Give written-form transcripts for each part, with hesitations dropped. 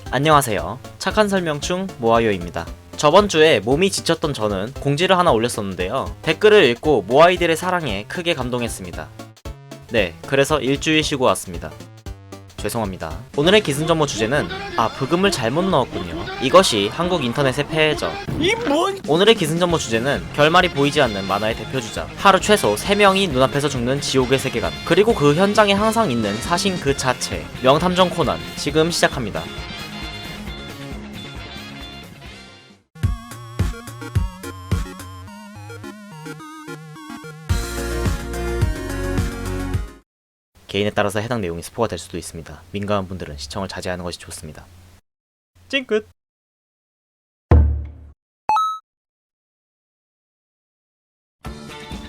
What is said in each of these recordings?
안녕하세요. 착한 설명충 모아요입니다. 저번주에 몸이 지쳤던 저는 공지를 하나 올렸었는데요. 댓글을 읽고 모아이들의 사랑에 크게 감동했습니다. 네, 그래서 일주일 쉬고 왔습니다. 죄송합니다. 오늘의 기승전모 주제는 브금을 잘못 넣었군요. 이것이 한국 인터넷의 폐해죠. 오늘의 기승전모 주제는 결말이 보이지 않는 만화의 대표주자, 하루 최소 3명이 눈앞에서 죽는 지옥의 세계관, 그리고 그 현장에 항상 있는 사신 그 자체, 명탐정 코난. 지금 시작합니다. 개인에 따라서 해당 내용이 스포가 될 수도 있습니다. 민감한 분들은 시청을 자제하는 것이 좋습니다. 찡긋!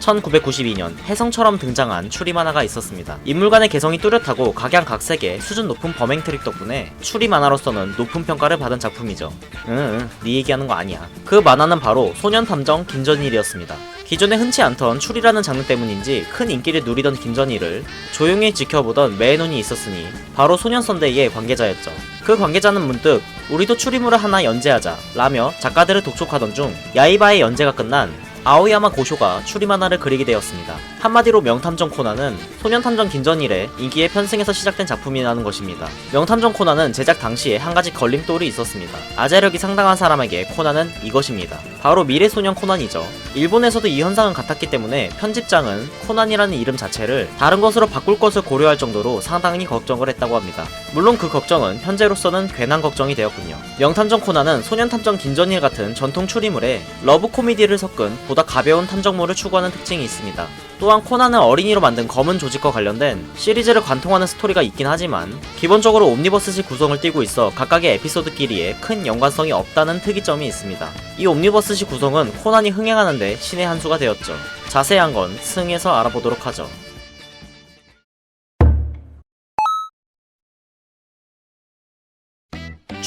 1992년 혜성처럼 등장한 추리 만화가 있었습니다. 인물간의 개성이 뚜렷하고 각양각색의 수준 높은 범행 트릭 덕분에 추리 만화로서는 높은 평가를 받은 작품이죠. 네 얘기하는 거 아니야. 그 만화는 바로 소년탐정 김전일이었습니다. 기존에 흔치 않던 추리라는 장르 때문인지 큰 인기를 누리던 김전일을 조용히 지켜보던 매의 있었으니 바로 소년 선데이의 관계자였죠. 그 관계자는 문득 우리도 추리물을 하나 연재하자 라며 작가들을 독촉하던 중 야이바의 연재가 끝난 아오야마 고쇼가 추리 만화를 그리게 되었습니다. 한마디로 명탐정 코난은 소년탐정 김전일의 인기의 편승에서 시작된 작품이라는 것입니다. 명탐정 코난은 제작 당시에 한 가지 걸림돌이 있었습니다. 아재력이 상당한 사람에게 코난은 이것입니다. 바로 미래소년 코난이죠. 일본에서도 이 현상은 같았기 때문에 편집장은 코난이라는 이름 자체를 다른 것으로 바꿀 것을 고려할 정도로 상당히 걱정을 했다고 합니다. 물론 그 걱정은 현재로서는 괜한 걱정이 되었군요. 명탐정 코난은 소년탐정 김전일 같은 전통 추리물에 러브 코미디를 섞은 보다 가벼운 탐정물을 추구하는 특징이 있습니다. 또한 코난은 어린이로 만든 검은 조직과 관련된 시리즈를 관통하는 스토리가 있긴 하지만 기본적으로 옴니버스식 구성을 띠고 있어 각각의 에피소드끼리에 큰 연관성이 없다는 특이점이 있습니다. 이 옴니버스식 구성은 코난이 흥행하는데 신의 한 수가 되었죠. 자세한 건 승에서 알아보도록 하죠.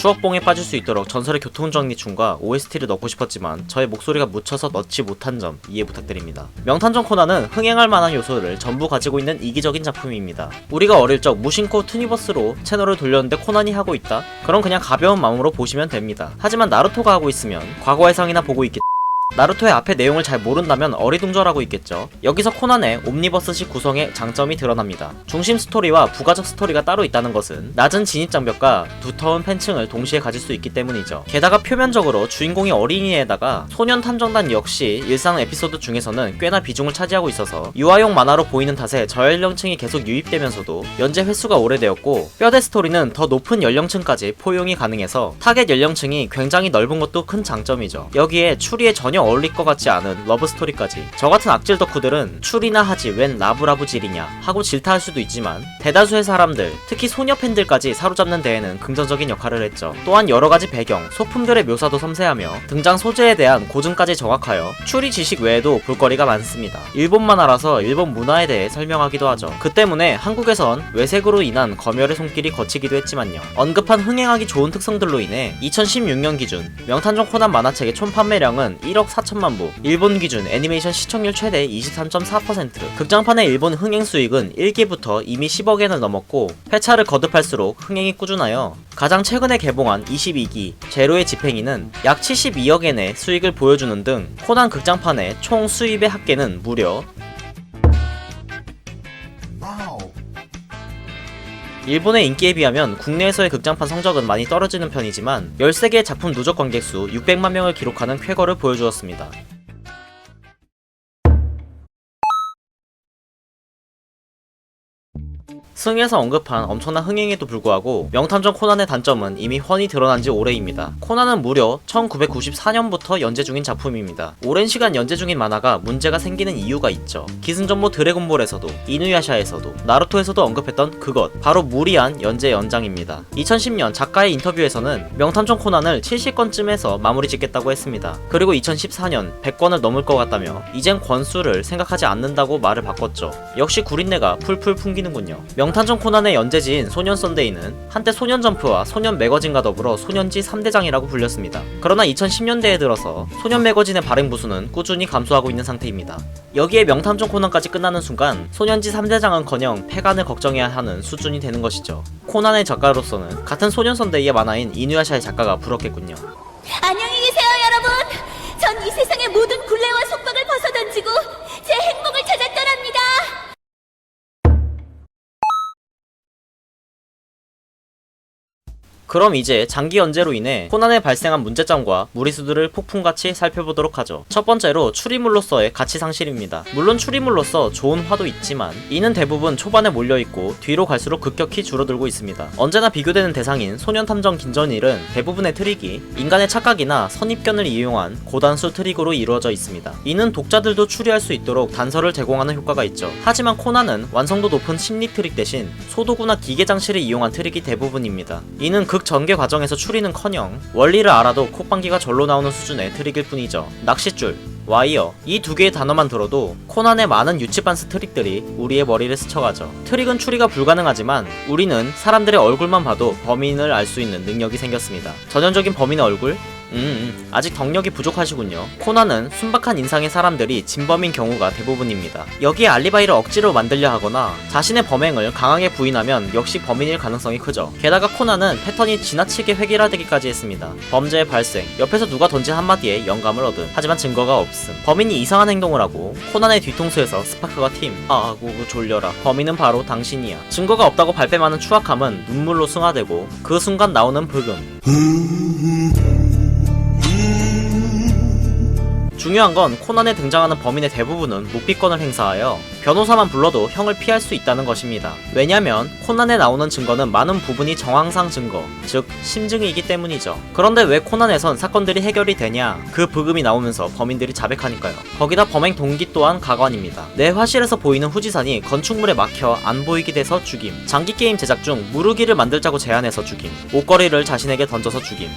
추억봉에 빠질 수 있도록 전설의 교통정리충과 OST를 넣고 싶었지만 저의 목소리가 묻혀서 넣지 못한 점 이해 부탁드립니다. 명탐정 코난은 흥행할 만한 요소를 전부 가지고 있는 이기적인 작품입니다. 우리가 어릴 적 무심코 투니버스로 채널을 돌렸는데 코난이 하고 있다? 그럼 그냥 가벼운 마음으로 보시면 됩니다. 하지만 나루토가 하고 있으면 과거의 상이나 보고 있겠다. 나루토의 앞에 내용을 잘 모른다면 어리둥절하고 있겠죠. 여기서 코난의 옴니버스식 구성의 장점이 드러납니다. 중심 스토리와 부가적 스토리가 따로 있다는 것은 낮은 진입장벽과 두터운 팬층을 동시에 가질 수 있기 때문이죠. 게다가 표면적으로 주인공이 어린이에다가 소년 탐정단 역시 일상 에피소드 중에서는 꽤나 비중을 차지하고 있어서 유아용 만화로 보이는 탓에 저연령층이 계속 유입되면서도 연재 횟수가 오래되었고 뼈대 스토리는 더 높은 연령층까지 포용이 가능해서 타겟 연령층이 굉장히 넓은 것도 큰 장점이죠. 여기에 추리에 전혀 어울릴 것 같지 않은 러브스토리까지. 저같은 악질 덕후들은 추리나 하지 웬 라브라브질이냐 하고 질타할 수도 있지만 대다수의 사람들, 특히 소녀 팬들까지 사로잡는 데에는 긍정적인 역할을 했죠. 또한 여러가지 배경, 소품들의 묘사도 섬세하며 등장 소재에 대한 고증까지 정확하여 추리 지식 외에도 볼거리가 많습니다. 일본 만화라서 일본 문화에 대해 설명하기도 하죠. 그 때문에 한국에선 외색으로 인한 검열의 손길이 거치기도 했지만요. 언급한 흥행하기 좋은 특성들로 인해 2016년 기준 명탐정 코난 만화책의 총 판매량은 1억 4천만 부, 일본 기준 애니메이션 시청률 최대 23.4%, 극장판의 일본 흥행 수익은 1기부터 이미 10억엔을 넘었고 회차를 거듭할수록 흥행이 꾸준하여 가장 최근에 개봉한 22기 제로의 집행이는 약 72억엔의 수익을 보여주는 등 코난 극장판의 총 수입의 합계는 무려 일본의 인기에 비하면 국내에서의 극장판 성적은 많이 떨어지는 편이지만 13개의 작품 누적 관객수 600만 명을 기록하는 쾌거를 보여주었습니다. 승에서 언급한 엄청난 흥행에도 불구하고 명탐정 코난의 단점은 이미 훤히 드러난 지 오래입니다. 코난은 무려 1994년부터 연재 중인 작품입니다. 오랜 시간 연재 중인 만화가 문제가 생기는 이유가 있죠. 기승전모 드래곤볼에서도 이누야샤에서도 나루토에서도 언급했던 그것, 바로 무리한 연재 연장입니다. 2010년 작가의 인터뷰에서는 명탐정 코난을 70권쯤에서 마무리 짓겠다고 했습니다. 그리고 2014년 100권을 넘을 것 같다며 이젠 권수를 생각하지 않는다고 말을 바꿨죠. 역시 구린내가 풀풀 풍기는군요. 명탐정 코난의 연재지인 소년 썬데이는 한때 소년 점프와 소년 매거진과 더불어 소년지 3대장이라고 불렸습니다. 그러나 2010년대에 들어서 소년 매거진의 발행 부수는 꾸준히 감소하고 있는 상태입니다. 여기에 명탐정 코난까지 끝나는 순간 소년지 3대장은커녕 폐간을 걱정해야 하는 수준이 되는 것이죠. 코난의 작가로서는 같은 소년 썬데이의 만화인 이누야샤의 작가가 부럽겠군요. 안녕히 계세요, 여러분. 전 이 세상의 모든 굴레와 속박을 벗어던지고 제 행복을 찾아 떠납니다. 그럼 이제 장기 연재로 인해 코난에 발생한 문제점과 무리수들을 폭풍같이 살펴보도록 하죠. 첫 번째로 추리물로서의 가치 상실입니다. 물론 추리물로서 좋은 화도 있지만 이는 대부분 초반에 몰려있고 뒤로 갈수록 급격히 줄어들고 있습니다. 언제나 비교되는 대상인 소년탐정 김전일은 대부분의 트릭이 인간의 착각이나 선입견을 이용한 고단수 트릭으로 이루어져 있습니다. 이는 독자들도 추리할 수 있도록 단서를 제공하는 효과가 있죠. 하지만 코난은 완성도 높은 심리 트릭 대신 소도구나 기계 장치를 이용한 트릭이 대부분입니다. 이는 전개 과정에서 추리는커녕 원리를 알아도 콧방귀가 절로 나오는 수준의 트릭일 뿐이죠. 낚싯줄, 와이어, 이 두 개의 단어만 들어도 코난의 많은 유치반스 트릭들이 우리의 머리를 스쳐가죠. 트릭은 추리가 불가능하지만 우리는 사람들의 얼굴만 봐도 범인을 알 수 있는 능력이 생겼습니다. 전형적인 범인의 얼굴? 아직 덕력이 부족하시군요. 코난은 순박한 인상의 사람들이 진범인 경우가 대부분입니다. 여기에 알리바이를 억지로 만들려 하거나 자신의 범행을 강하게 부인하면 역시 범인일 가능성이 크죠. 게다가 코난은 패턴이 지나치게 획일화되기까지 했습니다. 범죄의 발생, 옆에서 누가 던진 한마디에 영감을 얻음, 하지만 증거가 없음. 범인이 이상한 행동을 하고 코난의 뒤통수에서 스파크가 튑. 아구 졸려라. 범인은 바로 당신이야. 증거가 없다고 발뺌하는 추악함은 눈물로 승화되고 그 순간 나오는 브금. 중요한 건 코난에 등장하는 범인의 대부분은 묵비권을 행사하여 변호사만 불러도 형을 피할 수 있다는 것입니다. 왜냐면 코난에 나오는 증거는 많은 부분이 정황상 증거, 즉 심증이기 때문이죠. 그런데 왜 코난에선 사건들이 해결이 되냐? 그 브금이 나오면서 범인들이 자백하니까요. 거기다 범행 동기 또한 가관입니다. 내 화실에서 보이는 후지산이 건축물에 막혀 안 보이게 돼서 죽임, 장기게임 제작 중 무르기를 만들자고 제안해서 죽임, 옷걸이를 자신에게 던져서 죽임.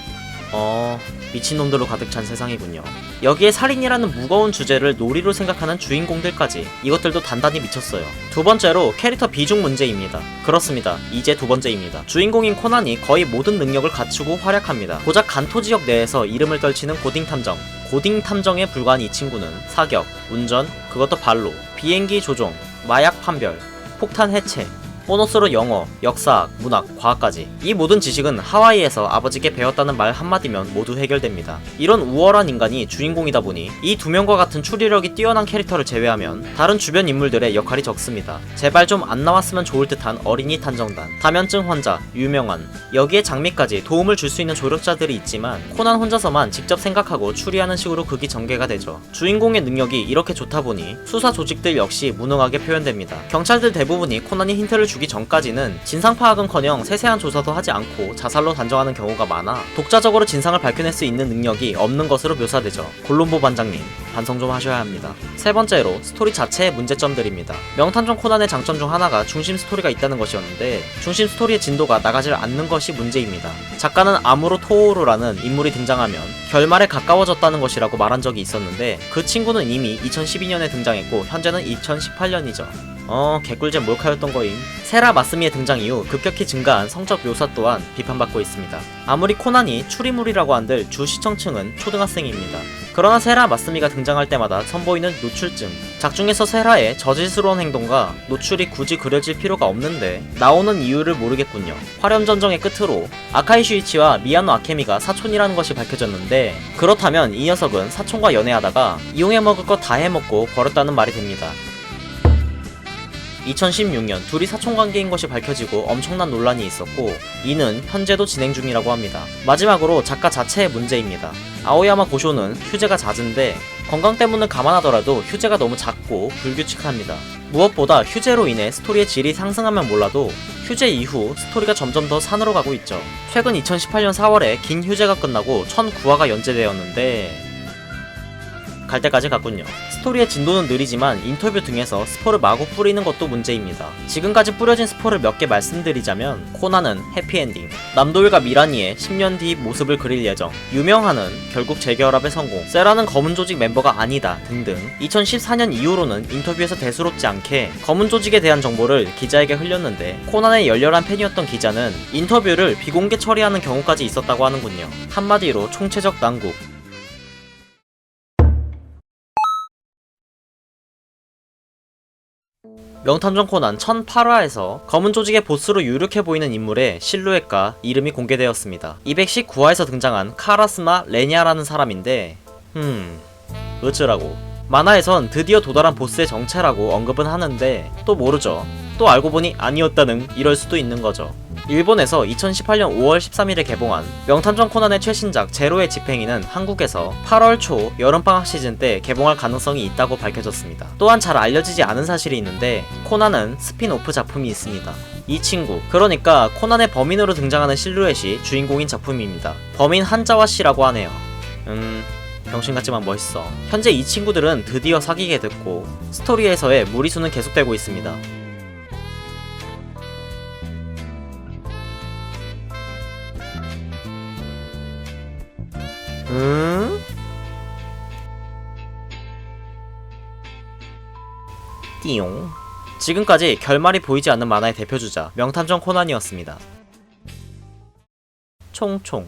미친놈들로 가득 찬 세상이군요. 여기에 살인이라는 무거운 주제를 놀이로 생각하는 주인공들까지, 이것들도 단단히 미쳤어요. 두 번째로 캐릭터 비중 문제입니다. 그렇습니다. 이제 두 번째입니다. 주인공인 코난이 거의 모든 능력을 갖추고 활약합니다. 고작 간토 지역 내에서 이름을 떨치는 고딩 탐정. 고딩 탐정에 불과한 이 친구는 사격, 운전, 그것도 발로, 비행기 조종, 마약 판별, 폭탄 해체, 보너스로 영어, 역사학, 문학, 과학까지. 이 모든 지식은 하와이에서 아버지께 배웠다는 말 한마디면 모두 해결됩니다. 이런 우월한 인간이 주인공이다 보니 이 두 명과 같은 추리력이 뛰어난 캐릭터를 제외하면 다른 주변 인물들의 역할이 적습니다. 제발 좀 안 나왔으면 좋을 듯한 어린이 탐정단, 다면증 환자, 유명한, 여기에 장미까지 도움을 줄 수 있는 조력자들이 있지만 코난 혼자서만 직접 생각하고 추리하는 식으로 극이 전개가 되죠. 주인공의 능력이 이렇게 좋다 보니 수사 조직들 역시 무능하게 표현됩니다. 경찰들 대부분이 코난이 힌트를 주기 전까지는 진상 파악은커녕 세세한 조사도 하지 않고 자살로 단정하는 경우가 많아 독자적으로 진상을 밝혀낼 수 있는 능력이 없는 것으로 묘사되죠. 골롬보 반장님, 반성 좀 하셔야 합니다. 세 번째로 스토리 자체의 문제점들입니다. 명탐정 코난의 장점 중 하나가 중심 스토리가 있다는 것이었는데 중심 스토리의 진도가 나가질 않는 것이 문제입니다. 작가는 아무로 토오루라는 인물이 등장하면 결말에 가까워졌다는 것이라고 말한 적이 있었는데 그 친구는 이미 2012년에 등장했고 현재는 2018년이죠. 개꿀잼 몰카였던 거임. 세라 마스미의 등장 이후 급격히 증가한 성적 묘사 또한 비판받고 있습니다. 아무리 코난이 추리물이라고 한들 주 시청층은 초등학생입니다. 그러나 세라 마스미가 등장할 때마다 선보이는 노출증, 작중에서 세라의 저질스러운 행동과 노출이 굳이 그려질 필요가 없는데 나오는 이유를 모르겠군요. 화렴전정의 끝으로 아카이 슈이치와 미야노 아케미가 사촌이라는 것이 밝혀졌는데 그렇다면 이 녀석은 사촌과 연애하다가 이용해 먹을 거 다 해먹고 버렸다는 말이 됩니다. 2016년 둘이 사촌관계인 것이 밝혀지고 엄청난 논란이 있었고 이는 현재도 진행 중이라고 합니다. 마지막으로 작가 자체의 문제입니다. 아오야마 고쇼는 휴재가 잦은데 건강 때문을 감안하더라도 휴재가 너무 작고 불규칙합니다. 무엇보다 휴재로 인해 스토리의 질이 상승하면 몰라도 휴재 이후 스토리가 점점 더 산으로 가고 있죠. 최근 2018년 4월에 긴 휴재가 끝나고 1009화가 연재되었는데 갈 때까지 갔군요. 스토리의 진도는 느리지만 인터뷰 등에서 스포를 마구 뿌리는 것도 문제입니다. 지금까지 뿌려진 스포를 몇 개 말씀드리자면 코난은 해피엔딩, 남도일과 미라니의 10년 뒤 모습을 그릴 예정, 유명한은 결국 재결합에 성공, 세라는 검은 조직 멤버가 아니다 등등. 2014년 이후로는 인터뷰에서 대수롭지 않게 검은 조직에 대한 정보를 기자에게 흘렸는데 코난의 열렬한 팬이었던 기자는 인터뷰를 비공개 처리하는 경우까지 있었다고 하는군요. 한마디로 총체적 난국. 명탐정 코난 1008화에서 검은 조직의 보스로 유력해 보이는 인물의 실루엣과 이름이 공개되었습니다. 219화에서 등장한 카라스마 레냐라는 사람인데 어쩌라고. 만화에선 드디어 도달한 보스의 정체라고 언급은 하는데 또 모르죠. 또 알고 보니 아니었다는 이럴 수도 있는 거죠. 일본에서 2018년 5월 13일에 개봉한 명탐정 코난의 최신작 제로의 집행이는 한국에서 8월 초 여름방학 시즌 때 개봉할 가능성이 있다고 밝혀졌습니다. 또한 잘 알려지지 않은 사실이 있는데 코난은 스핀오프 작품이 있습니다. 이 친구, 그러니까 코난의 범인으로 등장하는 실루엣이 주인공인 작품입니다. 범인 한자와 씨라고 하네요. 병신같지만 멋있어. 현재 이 친구들은 드디어 사귀게 됐고 스토리에서의 무리수는 계속되고 있습니다. 띠용. 지금까지 결말이 보이지 않는 만화의 대표주자 명탐정 코난이었습니다. 총총.